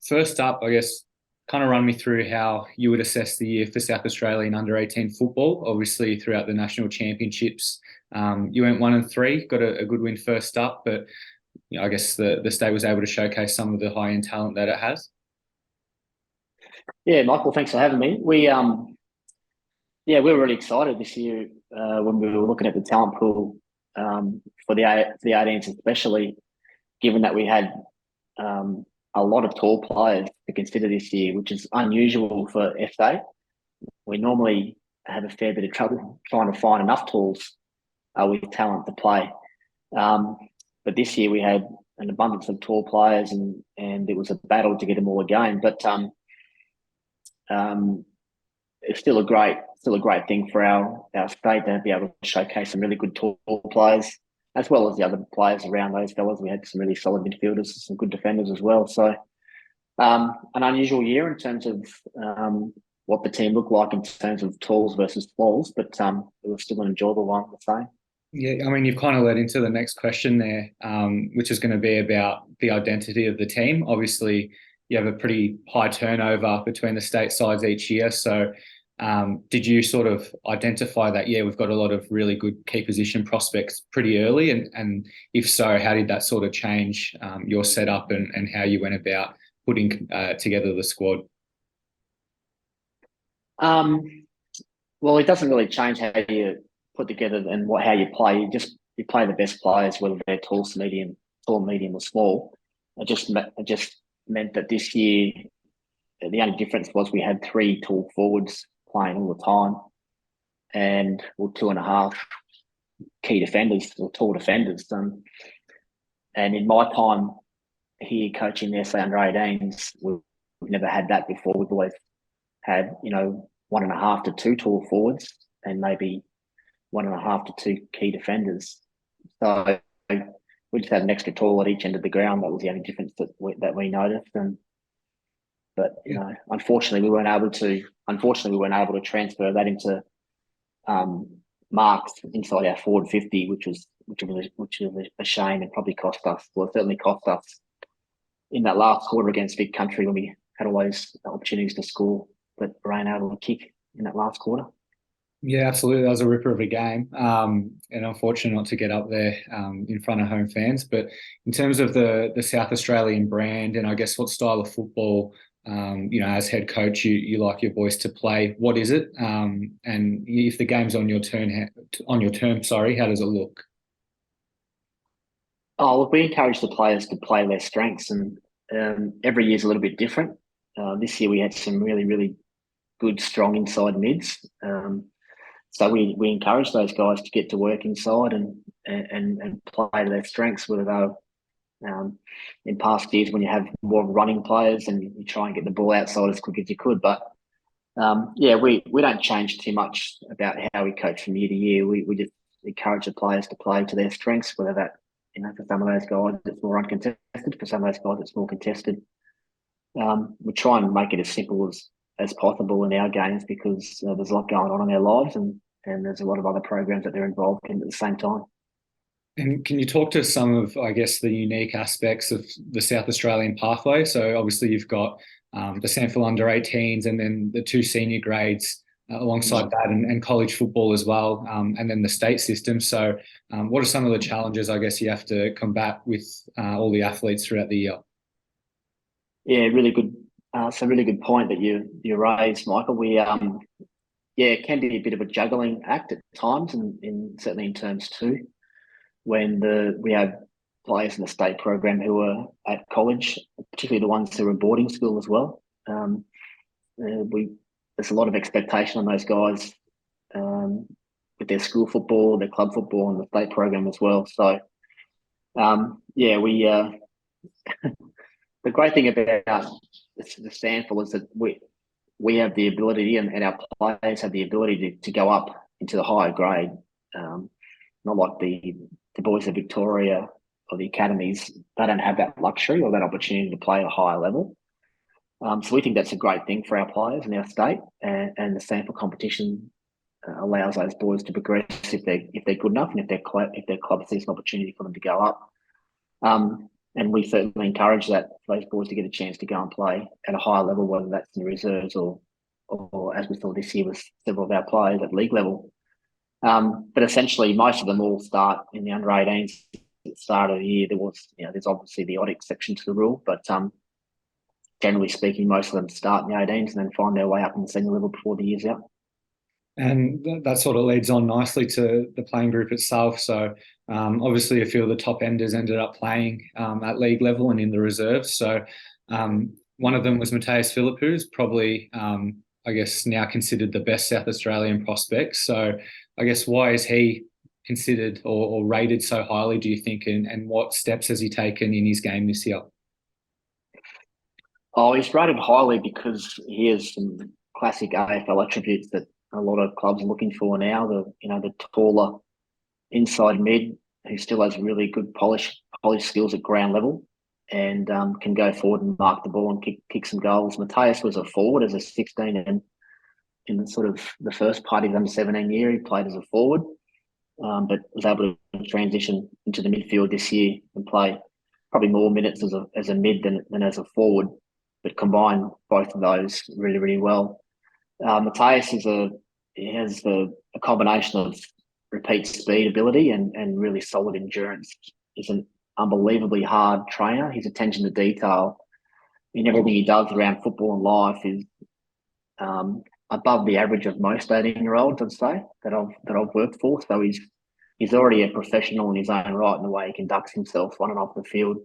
first up, I guess, kind of run me through how you would assess the year for South Australian under-18 football. Obviously, throughout the national championships, you went 1-3, got a good win first up, but I guess the state was able to showcase some of the high-end talent that it has. Yeah, Michael, thanks for having me. We were really excited this year when we were looking at the talent pool for the 18s, especially given that we had a lot of tall players to consider this year, which is unusual for FA. We normally have a fair bit of trouble trying to find enough talls with talent to play. But this year we had an abundance of tall players, and it was a battle to get them all again. But it's still a great thing for our state to be able to showcase some really good tall players, as well as the other players around those fellas. We had some really solid midfielders, some good defenders as well. So an unusual year in terms of what the team looked like in terms of talls versus smalls, but it was still an enjoyable one the same. Yeah, I mean, you've kind of led into the next question there, which is going to be about the identity of the team. Obviously, you have a pretty high turnover between the state sides each year. So did you sort of identify that, yeah, we've got a lot of really good key position prospects pretty early? And if so, how did that sort of change your setup and how you went about putting together the squad? Well, it doesn't really change how you put together and how you play. You play the best players, whether they're tall, medium, or small. It just meant that this year the only difference was we had three tall forwards playing all the time, and two and a half key defenders or tall defenders. And in my time here coaching the SA under 18s, we've never had that before. We've always had, one and a half to two tall forwards and maybe one and a half to two key defenders. So we just had an extra tall at each end of the ground. That was the only difference that we noticed. But unfortunately, we weren't able to transfer that into marks inside our forward 50, which was a shame and probably cost us. Well, it certainly cost us in that last quarter against Big Country when we had all those opportunities to score, but were unable to kick in that last quarter. Yeah, absolutely. That was a ripper of a game, and unfortunate not to get up there in front of home fans. But in terms of the South Australian brand, and I guess what style of football, as head coach, you like your boys to play. What is it? And if the game's on your term, sorry, how does it look? Oh, look, we encourage the players to play their strengths, and every year's a little bit different. This year we had some really, really good, strong inside mids. So we encourage those guys to get to work inside and play to their strengths, whether they're in past years when you have more running players and you try and get the ball outside as quick as you could. But we don't change too much about how we coach from year to year. We just encourage the players to play to their strengths, whether that, for some of those guys it's more uncontested, for some of those guys it's more contested. We try and make it as simple as possible in our games because there's a lot going on in their lives and there's a lot of other programs that they're involved in at the same time. And can you talk to some of, I guess, the unique aspects of the South Australian pathway? So obviously you've got the Sanford under 18s and then the two senior grades alongside that and college football as well, and then the state system. So what are some of the challenges, I guess, you have to combat with all the athletes throughout the year? Yeah, really good. It's a really good point that you raised, Michael. It can be a bit of a juggling act at times, and certainly in terms two, when we have players in the state program who are at college, particularly the ones who are in boarding school as well. There's a lot of expectation on those guys with their school football, their club football, and the state program as well. So, we. The great thing about the Stanford is that we have the ability and our players have the ability to go up into the higher grade. Not like the boys of Victoria or the academies, they don't have that luxury or that opportunity to play at a higher level. So we think that's a great thing for our players in our state, and the Stanford competition allows those boys to progress if they're good enough and if their club sees an opportunity for them to go up. And we certainly encourage that for those boys to get a chance to go and play at a higher level, whether that's in the reserves or as we saw this year with several of our players at league level. But essentially, most of them all start in the under 18s. At the start of the year, there's obviously the odd exception to the rule, but generally speaking, most of them start in the 18s and then find their way up in the senior level before the year's out. And that sort of leads on nicely to the playing group itself. So obviously, a few of the top enders ended up playing at league level and in the reserves. So one of them was Mateus Philippou, who's probably, I guess, now considered the best South Australian prospect. So I guess why is he considered or rated so highly, do you think, and what steps has he taken in his game this year? Oh, he's rated highly because he has some classic AFL attributes that a lot of clubs are looking for now. The taller inside mid who still has really good polish skills at ground level and can go forward and mark the ball and kick some goals. Mateus was a forward as a 16, and in the sort of the first part of his under 17 year, he played as a forward, but was able to transition into the midfield this year and play probably more minutes as a mid than as a forward, but combine both of those really, really well. Mateus has a combination of repeat speed ability and really solid endurance. He's an unbelievably hard trainer. His attention to detail in everything he does around football and life is above the average of most 18-year-olds, I'd say, that I've worked for. So he's already a professional in his own right in the way he conducts himself on and off the field.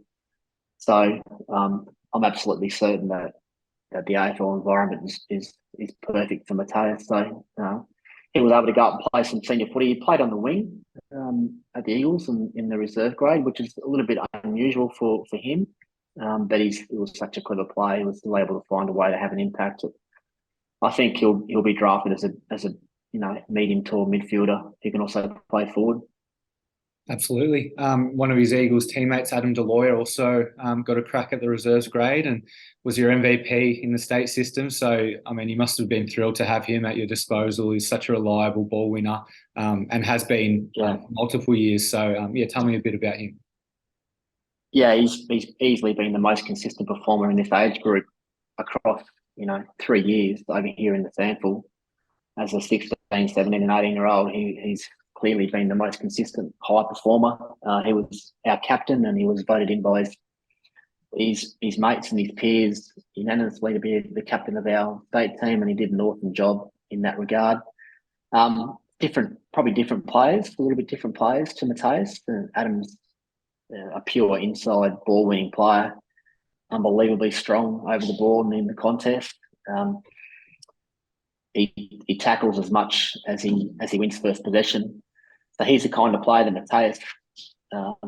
So I'm absolutely certain that the AFL environment is perfect for Mateus. So he was able to go up and play some senior footy. He played on the wing at the Eagles in the reserve grade, which is a little bit unusual for him. But he was such a clever player. He was still able to find a way to have an impact. I think he'll be drafted as a medium tall midfielder who can also play forward. Absolutely. One of his Eagles teammates, Adam Deloyer, also got a crack at the reserves grade and was your MVP in the state system. So, I mean, you must have been thrilled to have him at your disposal. He's such a reliable ball winner and has been multiple years. So, tell me a bit about him. Yeah, he's easily been the most consistent performer in this age group across 3 years over here in the sample. As a 16, 17 and 18-year-old, he's clearly been the most consistent high performer. He was our captain and he was voted in by his mates and his peers unanimously to be the captain of our state team, and he did an awesome job in that regard. Probably different players, a little bit different players to Mateus. Adam's a pure inside ball winning player, unbelievably strong over the ball and in the contest. He tackles as much as he wins first possession. So he's the kind of player that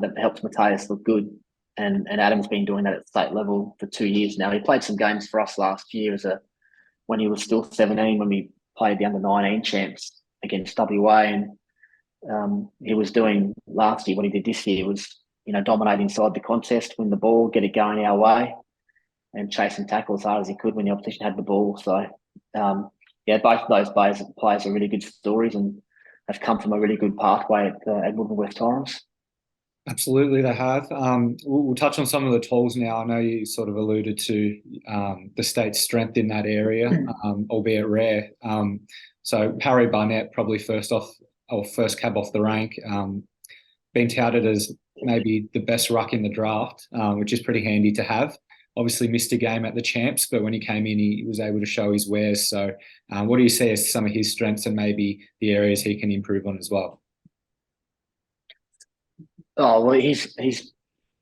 that helps Mateus look good. And Adam's been doing that at state level for 2 years now. He played some games for us last year when he was still 17, when we played the under 19 champs against WA, and he was doing last year what he did this year was dominate inside the contest, win the ball, get it going our way, and chase and tackle as hard as he could when the opposition had the ball. So both of those players are really good stories and have come from a really good pathway at Woodland West Torrens. Absolutely, they have. We'll touch on some of the tools now. I know you sort of alluded to the state's strength in that area, albeit rare. So Harry Barnett, probably first cab off the rank, been touted as maybe the best ruck in the draft, which is pretty handy to have. Obviously missed a game at the champs, but when he came in, he was able to show his wares. So what do you see as some of his strengths and maybe the areas he can improve on as well? Oh, well, his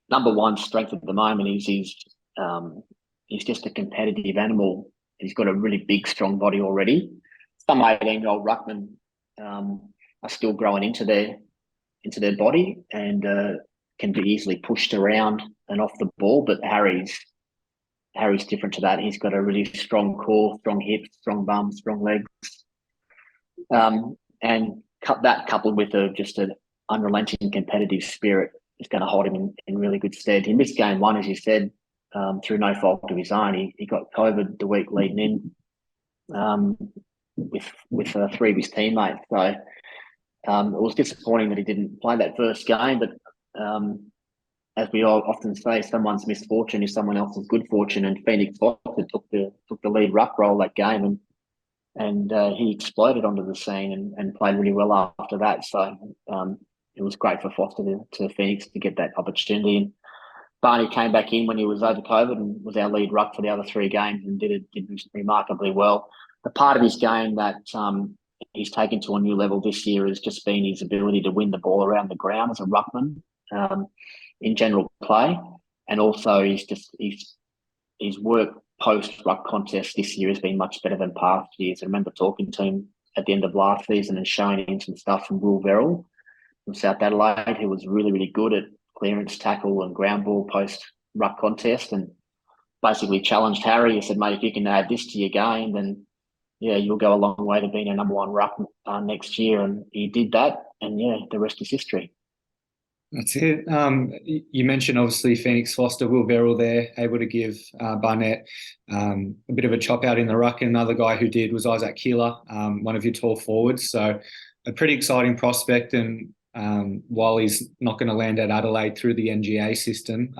number one strength at the moment is he's just a competitive animal. He's got a really big, strong body already. Some 18-year-old ruckmen are still growing into their body and can be easily pushed around and off the ball. But Harry's different to that. He's got a really strong core, strong hips, strong bum, strong legs, and that coupled with just an unrelenting competitive spirit is going to hold him in really good stead. He missed game one, as you said, through no fault of his own. He got COVID the week leading in with 3 of his teammates. So it was disappointing that he didn't play that first game, but as we all often say, someone's misfortune is someone else's good fortune, and Phoenix Foster took the lead ruck role that game, and he exploded onto the scene and played really well after that. So it was great for Foster to Phoenix to get that opportunity. And Barney came back in when he was over COVID and was our lead ruck for the other 3 games and did remarkably well. The part of his game that he's taken to a new level this year has just been his ability to win the ball around the ground as a ruckman in general play, and also his work post ruck contest this year has been much better than past years. I remember talking to him at the end of last season and showing him some stuff from Will Verrill from South Adelaide, who was really, really good at clearance, tackle, and ground ball post ruck contest, and basically challenged Harry. He said, "Mate, if you can add this to your game, then yeah, you'll go a long way to being a number 1 ruck next year." And he did that, and yeah, the rest is history. That's it. You mentioned obviously Phoenix Foster, Will Verrill there, able to give Barnett a bit of a chop out in the ruck. And another guy who did was Isaac Keeler, one of your tall forwards. So a pretty exciting prospect. And while he's not going to land at Adelaide through the NGA system,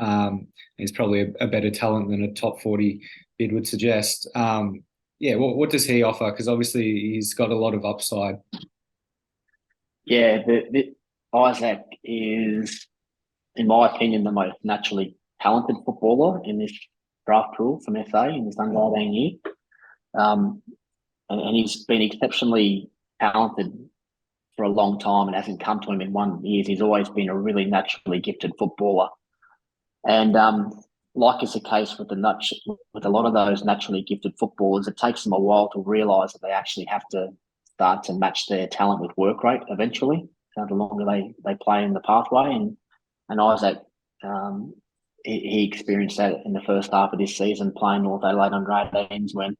he's probably a better talent than a top 40 bid would suggest. Yeah, what does he offer? Because obviously he's got a lot of upside. Yeah, Isaac is, in my opinion, the most naturally talented footballer in this draft pool from SA in this under 18 year. And he's been exceptionally talented for a long time and hasn't come to him in 1 year. He's always been a really naturally gifted footballer. And like is the case with a lot of those naturally gifted footballers, it takes them a while to realise that they actually have to start to match their talent with work rate eventually. The longer they play in the pathway, and Isaac, he experienced that in the first half of this season playing North Adelaide under 18s when,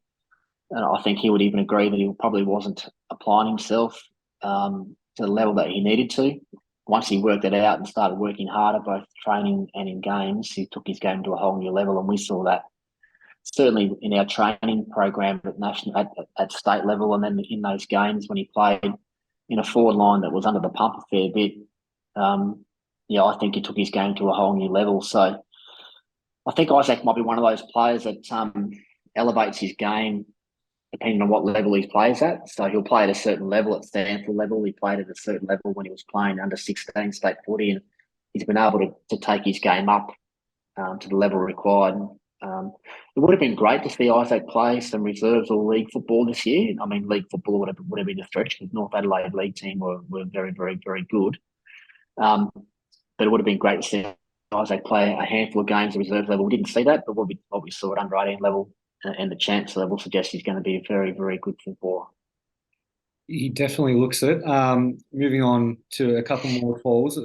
and I think he would even agree that he probably wasn't applying himself to the level that he needed to. Once he worked it out and started working harder, both training and in games, he took his game to a whole new level, and we saw that certainly in our training program at state level, and then in those games when he played in a forward line that was under the pump a fair bit. I think he took his game to a whole new level. So I think Isaac might be one of those players that elevates his game depending on what level he plays at. So he'll play at a certain level at Stanford level. He played at a certain level when he was playing under 16 state footy, and he's been able to take his game up to the level required. It would have been great to see Isaac play some reserves or league football this year. I mean, league football would have been a stretch because North Adelaide league team were very, very, very good. But it would have been great to see Isaac play a handful of games at reserve level. We didn't see that, but what we saw at under 18 level and the chance level suggests he's going to be a very, very good footballer. He definitely looks it. Moving on to a couple more falls,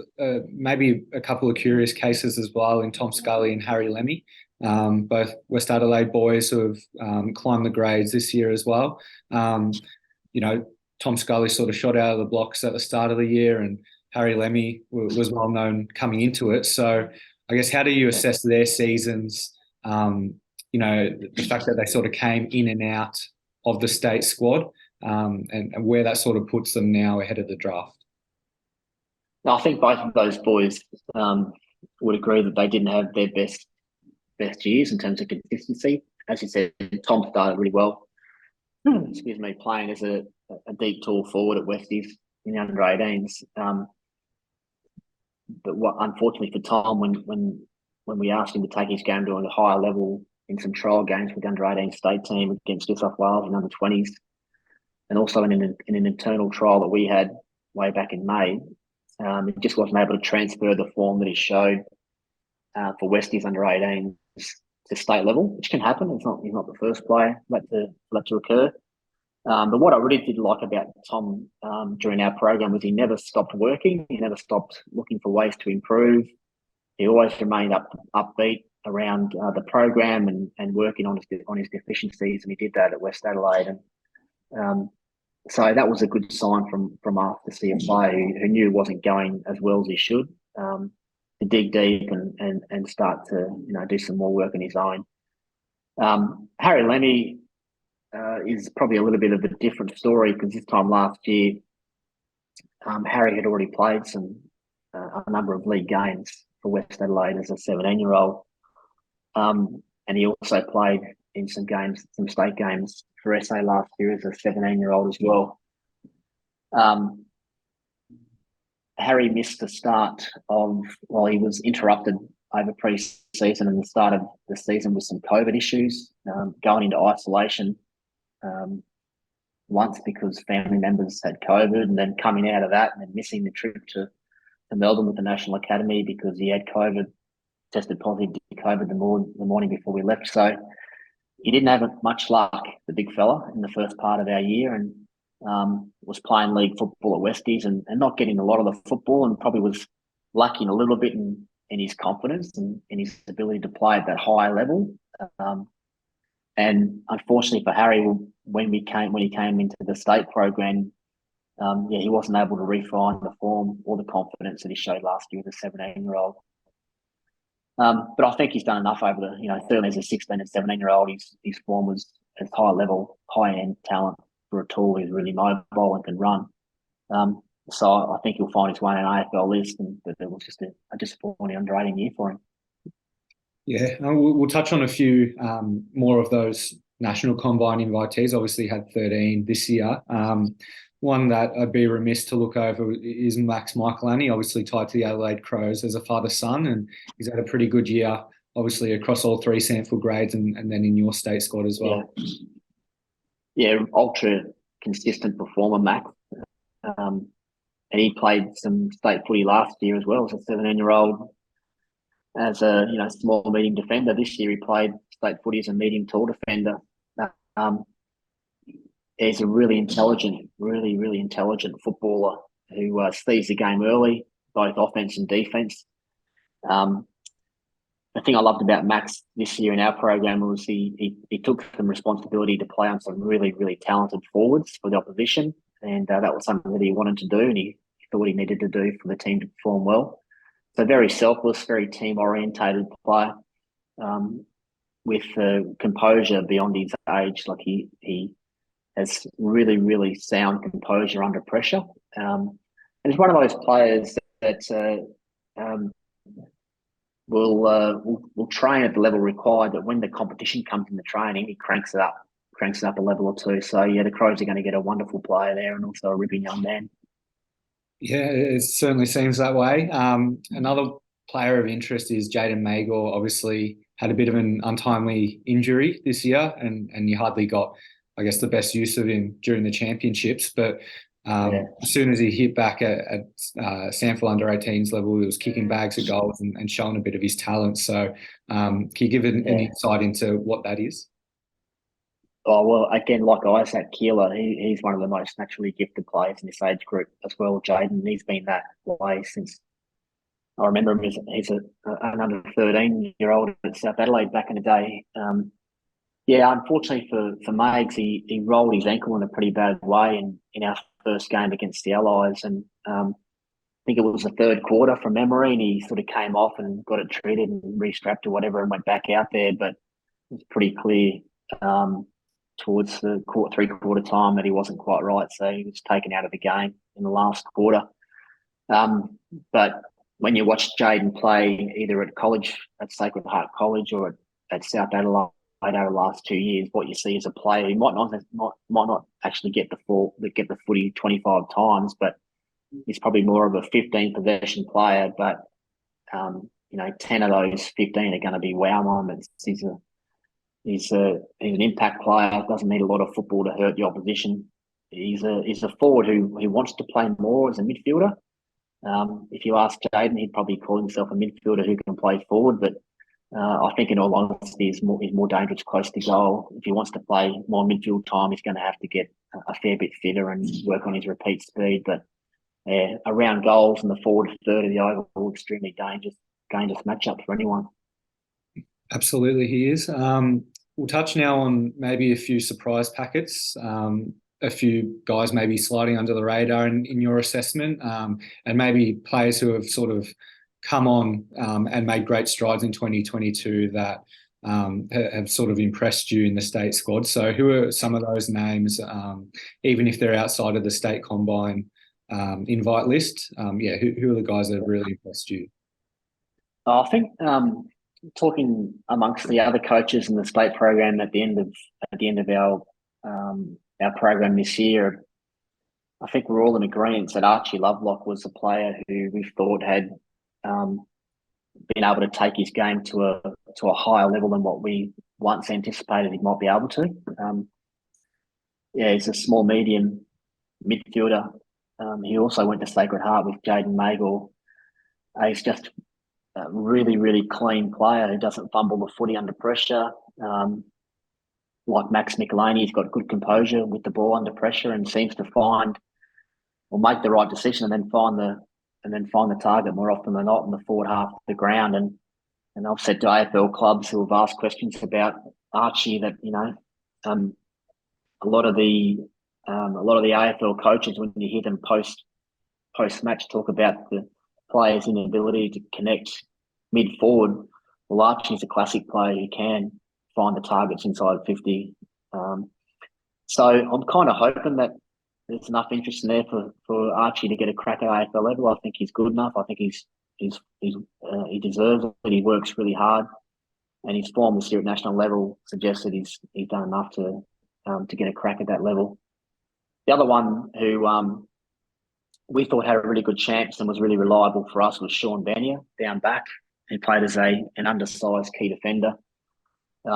maybe a couple of curious cases as well in Tom Scully and Harry Lemmy, both West Adelaide boys who have climbed the grades this year as well. Tom Scully sort of shot out of the blocks at the start of the year, and Harry Lemmy was well known coming into it. So I guess how do you assess their seasons? The fact that they sort of came in and out of the state squad. And where that sort of puts them now ahead of the draft. Now, I think both of those boys would agree that they didn't have their best years in terms of consistency. As you said, Tom started really well. Playing as a deep, tall forward at Westies in the under 18s. But unfortunately for Tom, when we asked him to take his game to a higher level in some trial games with the under 18 state team against New South Wales in under 20s, and also in an internal trial that we had way back in May, he just wasn't able to transfer the form that he showed for Westies under 18s to state level, which can happen. He's not the first player for that to occur. But what I really did like about Tom during our program was he never stopped working. He never stopped looking for ways to improve. He always remained upbeat around the program and working on his deficiencies, and he did that at West Adelaide. And so that was a good sign from us to see a player who knew wasn't going as well as he should, to dig deep and start to do some more work on his own. Harry Lemmy is probably a little bit of a different story because this time last year, Harry had already played a number of league games for West Adelaide as a 17-year-old. And he also played in some games, some state games for SA last year as a 17-year-old as well. Harry missed the start he was interrupted over pre-season and the start of the season with some COVID issues, going into isolation once because family members had COVID, and then coming out of that and then missing the trip to Melbourne with the National Academy because he had COVID, tested positive to COVID the morning before we left. So he didn't have much luck, the big fella, in the first part of our year, and was playing league football at Westies and not getting a lot of the football, and probably was lacking a little bit in his confidence and in his ability to play at that high level. And unfortunately for Harry, when he came into the state program, he wasn't able to refine the form or the confidence that he showed last year as a 17-year-old. But I think he's done enough over certainly as a 16 and 17-year-old, his form was at high level, high-end talent for a tall who's really mobile and can run. So I think he'll find his way in an AFL list, but it was just a disappointing under 18 year for him. Yeah, we'll touch on a few more of those national combine invitees. Obviously had 13 this year. One that I'd be remiss to look over is Max Michelani, obviously tied to the Adelaide Crows as a father-son, and he's had a pretty good year, obviously across all three SANFL grades and then in your state squad as well. Yeah, ultra consistent performer, Max. And he played some state footy last year as well as a 17-year-old. As a small medium defender, this year he played state footy as a medium tall defender. He's a really intelligent footballer who sees the game early, both offense and defense. The thing I loved about Max this year in our program was he took some responsibility to play on some really, really talented forwards for the opposition, and that was something that he wanted to do and he thought he needed to do for the team to perform well. So very selfless, very team-orientated player, with composure beyond his age. Like he has really, really sound composure under pressure. And he's one of those players that will train at the level required, but when the competition comes in the training, he cranks it up a level or two. So, yeah, the Crows are going to get a wonderful player there and also a ripping young man. Yeah, it certainly seems that way. Another player of interest is Jaden Magor. Obviously had a bit of an untimely injury this year and you hardly got, I guess, the best use of him during the championships. But as soon as he hit back at SANFL under-18s level, he was kicking bags of goals and showing a bit of his talent. So can you give an insight into what that is? Oh, well, again, like Isaac Keeler, he's one of the most naturally gifted players in this age group as well, Jaden. He's been that way since I remember him. He's an under 13-year-old at South Adelaide back in the day. Unfortunately for Mags, he rolled his ankle in a pretty bad way in our first game against the Allies. And I think it was the third quarter from memory, and he sort of came off and got it treated and restrapped or whatever and went back out there. But it was pretty clear towards the three-quarter time that he wasn't quite right. So he was taken out of the game in the last quarter. But when you watch Jaden play either at college, at Sacred Heart College or at South Adelaide over the last 2 years, what you see is a player who might not actually get the footy 25 times, but he's probably more of a 15 possession player. But 10 of those 15 are going to be wow moments. He's an impact player. Doesn't need a lot of football to hurt the opposition. He's a forward who wants to play more as a midfielder. If you ask Jaden, he'd probably call himself a midfielder who can play forward. But I think, in all honesty, he's more dangerous close to goal. If he wants to play more midfield time, he's going to have to get a fair bit fitter and work on his repeat speed. But around goals and the forward third of the oval, extremely dangerous matchup for anyone. Absolutely, he is. We'll touch now on maybe a few surprise packets, a few guys maybe sliding under the radar in your assessment, and maybe players who have sort of come on and made great strides in 2022 that have sort of impressed you in the state squad. So who are some of those names, even if they're outside of the state combine invite list? Who are the guys that have really impressed you? I think talking amongst the other coaches in the state program at the end of our program this year, I think we're all in agreement that Archie Lovelock was a player who we thought had um, been able to take his game to a higher level than what we once anticipated he might be able to. Yeah, he's a small medium midfielder. He also went to Sacred Heart with Jaden Magor. He's just a really, really clean player who doesn't fumble the footy under pressure. Um, like Max Michelini, he's got good composure with the ball under pressure and seems to find or make the right decision and then find the target more often than not in the forward half of the ground. And I've said to AFL clubs who have asked questions about Archie that um, a lot of the AFL coaches, when you hear them post match talk about the players' inability to connect mid forward, well, Archie's a classic player who can find the targets inside 50. Um, so I'm kind of hoping that there's enough interest in there for Archie to get a crack at AFL level. I think he's good enough. I think he deserves it. He works really hard, and his form this year at national level suggests that he's done enough to get a crack at that level. The other one who we thought had a really good chance and was really reliable for us was Sean Bania down back. He played as an undersized key defender.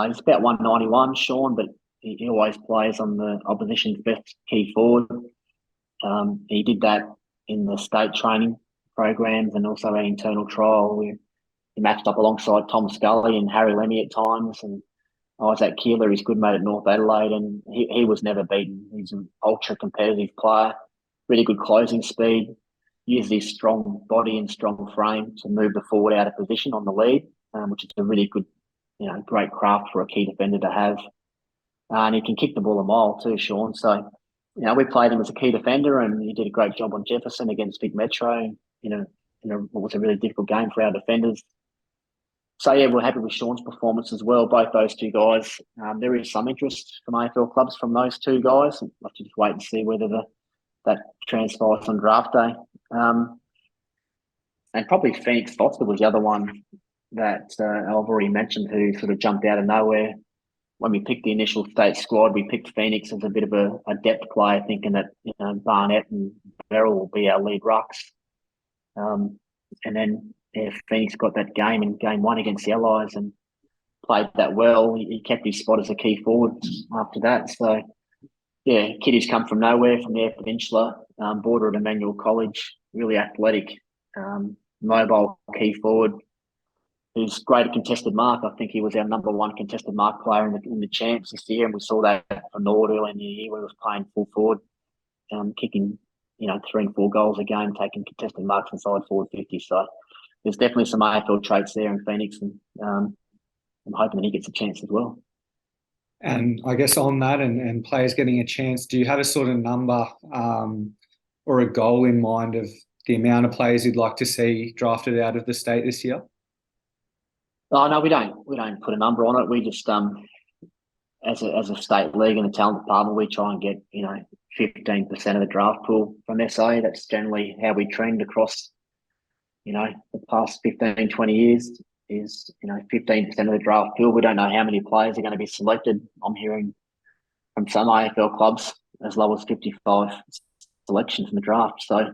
He's about 191, Sean, but he always plays on the opposition's best key forward. He did that in the state training programs and also our internal trial. He matched up alongside Tom Scully and Harry Lemmy at times, and Isaac Keeler, his good mate at North Adelaide, and he was never beaten. He's an ultra competitive player, really good closing speed, uses his strong body and strong frame to move the forward out of position on the lead, which is a really good, great craft for a key defender to have. And he can kick the ball a mile too, Sean. So, we played him as a key defender, and he did a great job on Jefferson against Big Metro. What was a really difficult game for our defenders. So yeah, we're happy with Sean's performance as well. Both those two guys. There is some interest from AFL clubs from those two guys. I'll have to just wait and see whether that transpires on draft day. And probably Phoenix Foster was the other one that I've already mentioned, who sort of jumped out of nowhere. When we picked the initial state squad, we picked Phoenix as a bit of a depth player, thinking that Barnett and Merrill will be our lead rucks. And then Phoenix got that game in game one against the Allies and played that well. He kept his spot as a key forward after that. So, yeah, kid who's come from nowhere, from the Eyre Peninsula, border at Emmanuel College, really athletic, mobile key forward, who's great at contested mark. I think he was our number one contested mark player in the champs this year, and we saw that for Nord early in the year where he was playing full forward, kicking 3 and 4 goals a game, taking contested marks inside forward 50. So there's definitely some AFL traits there in Phoenix, and I'm hoping that he gets a chance as well. And I guess on that and players getting a chance, do you have a sort of number or a goal in mind of the amount of players you'd like to see drafted out of the state this year? Oh no, we don't. We don't put a number on it. We just as a state league and the talent department, we try and get 15% of the draft pool from SA. That's generally how we trend across the past 15, 20 years. Is 15% of the draft pool. We don't know how many players are going to be selected. I'm hearing from some AFL clubs as low as 55 selections in the draft. So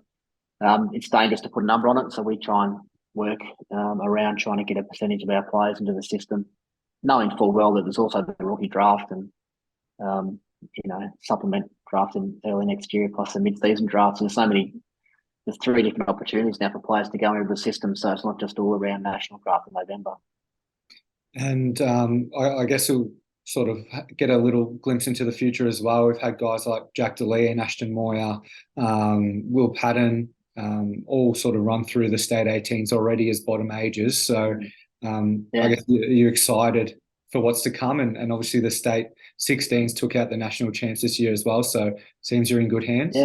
it's dangerous to put a number on it. So we try and work around trying to get a percentage of our players into the system, knowing full well that there's also the rookie draft and supplement draft in early next year, plus the mid-season drafts. And there's 3 different opportunities now for players to go into the system, so it's not just all around national draft in November. And I guess we'll sort of get a little glimpse into the future as well. We've had guys like Jack DeLee and Ashton Moyer, Will Patton, all sort of run through the state 18s already as bottom ages. So I guess you're excited for what's to come. And obviously the state 16s took out the national champs this year as well. So seems you're in good hands.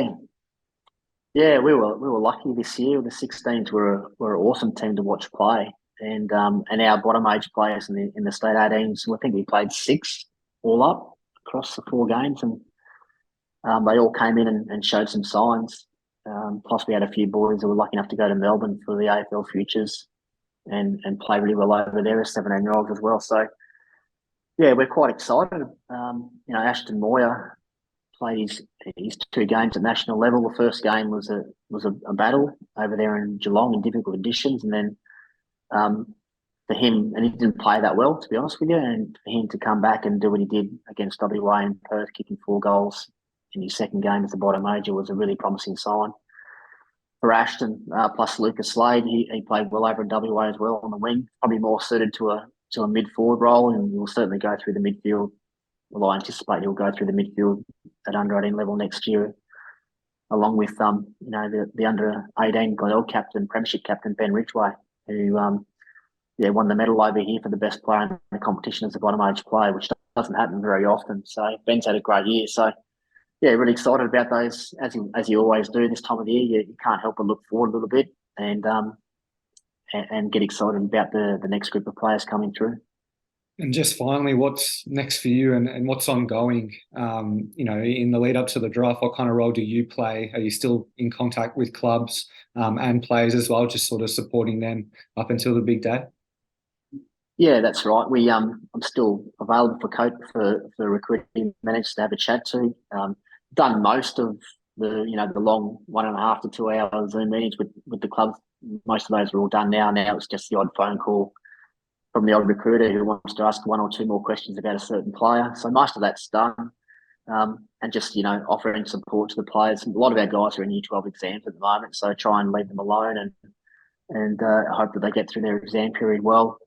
Yeah, we were lucky this year. The 16s were an awesome team to watch play, and our bottom age players in the state 18s. I think we played 6 all up across the 4 games, and they all came in and showed some signs. Plus, we had a few boys who were lucky enough to go to Melbourne for the AFL Futures and play really well over there as 17-year-olds as well. So yeah, we're quite excited. Ashton Moyer played his 2 games at national level. The first game was a battle over there in Geelong in difficult conditions, and then for him, and he didn't play that well, to be honest with you, and for him to come back and do what he did against WA in Perth, kicking 4 goals in his second game as a bottom major, was a really promising sign for Ashton. Plus Lucas Slade, he played well over in WA as well on the wing, probably more suited to a mid forward role, and he'll certainly go through the midfield. Well, I anticipate he'll go through the midfield at under 18 level next year, along with the under 18 Glenelg captain, Premiership captain Ben Ridgway, who won the medal over here for the best player in the competition as a bottom age player, which doesn't happen very often. So Ben's had a great year. So yeah, really excited about those, as you always do this time of the year. You can't help but look forward a little bit and get excited about the next group of players coming through. And just finally, what's next for you and what's ongoing? In the lead up to the draft, what kind of role do you play? Are you still in contact with clubs and players as well, just sort of supporting them up until the big day? Yeah, that's right. I'm still available for recruiting managers to have a chat to. Done most of the long 1.5 to 2 hour Zoom meetings with the clubs. Most of those are all done now. Now it's just the odd phone call from the odd recruiter who wants to ask 1 or 2 more questions about a certain player. So most of that's done. And just, offering support to the players. A lot of our guys are in Year 12 exams at the moment, so try and leave them alone and hope that they get through their exam period well.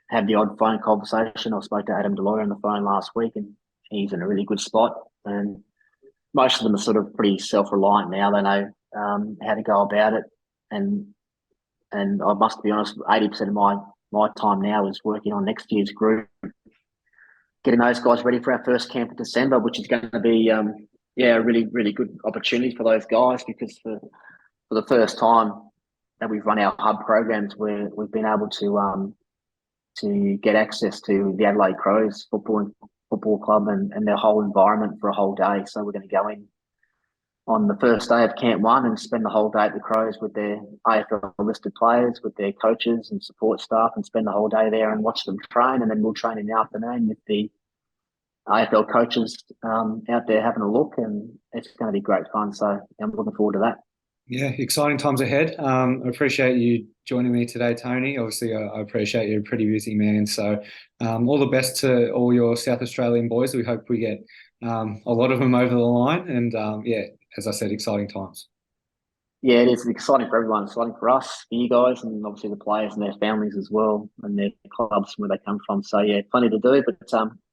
Have the odd phone conversation. I spoke to Adam Deloyer on the phone last week, and he's in a really good spot. And most of them are sort of pretty self-reliant now. They know how to go about it. And I must be honest, 80% of my time now is working on next year's group, getting those guys ready for our first camp in December, which is going to be a really, really good opportunity for those guys, because for the first time that we've run our hub programs, where we've been able to get access to the Adelaide Crows football club and their whole environment for a whole day. So we're going to go in on the first day of Camp 1 and spend the whole day at the Crows with their AFL listed players, with their coaches and support staff, and spend the whole day there and watch them train. And then we'll train in the afternoon with the AFL coaches out there having a look, and it's going to be great fun. So I'm looking forward to that. Yeah, exciting times ahead. I appreciate you joining me today, Tony. Obviously, I appreciate you're a pretty busy man. So all the best to all your South Australian boys. We hope we get a lot of them over the line. And as I said, exciting times. Yeah, it is exciting for everyone. It's exciting for us, for you guys, and obviously the players and their families as well, and their clubs where they come from. So yeah, plenty to do, but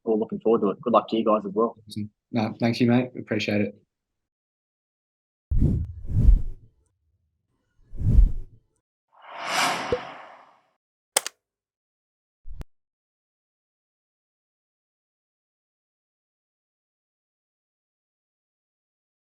we're looking forward to it. Good luck to you guys as well. No, thank you, mate. Appreciate it.